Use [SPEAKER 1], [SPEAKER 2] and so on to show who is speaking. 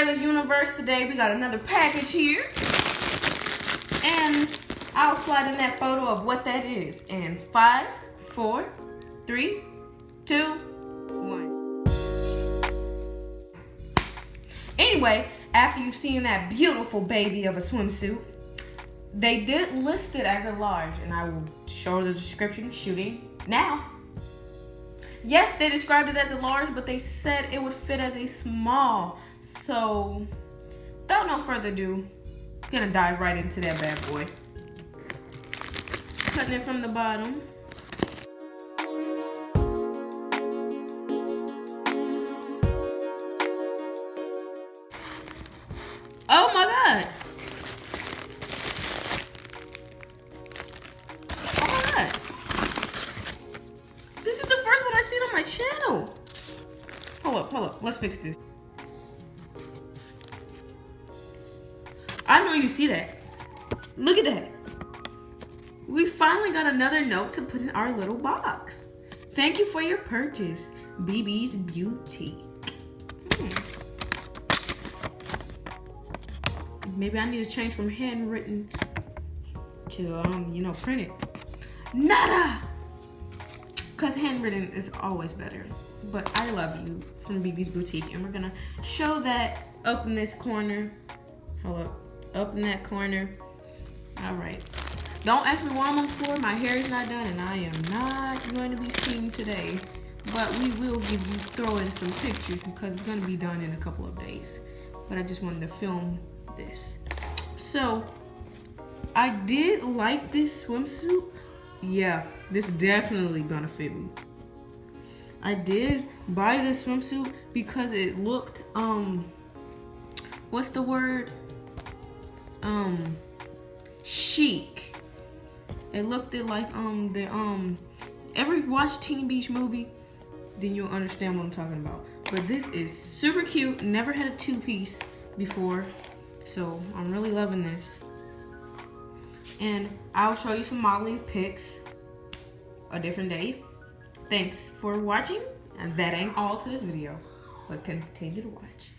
[SPEAKER 1] Shayla's Universe today. We got another package here. And I'll slide in that photo of what that is. And 5, 4, 3, 2, 1. Anyway, after you've seen that beautiful baby of a swimsuit, they did list it as a large, and I will show the description shooting now. Yes, they described it as a large, but they said it would fit as a small. So, without no further ado, I'm gonna dive right into that bad boy. Cutting it from the bottom. Oh my God. Oh my God. This is the first one I've seen on my channel. Hold up. Let's fix this. I don't know you see that. Look at that. We finally got another note to put in our little box. Thank you for your purchase, BB's Beauty. Maybe I need to change from handwritten to, printed. Nada! Because handwritten is always better. But I love you from BB's Boutique. And we're going to show that up in this corner. Hold up. Up in that corner. All right. Don't ask me why I'm on the floor. My hair is not done and I am not going to be seen today. But we will throw in some pictures because it's going to be done in a couple of days. But I just wanted to film this. So, I did like this swimsuit. Yeah, this definitely gonna fit me. I did buy this swimsuit because it looked, what's the word? Chic. It looked like, ever watch Teen Beach movie? Then you'll understand what I'm talking about. But this is super cute. Never had a two-piece before. So I'm really loving this. And I'll show you some modeling pics a different day. Thanks for watching. And that ain't all to this video, but continue to watch.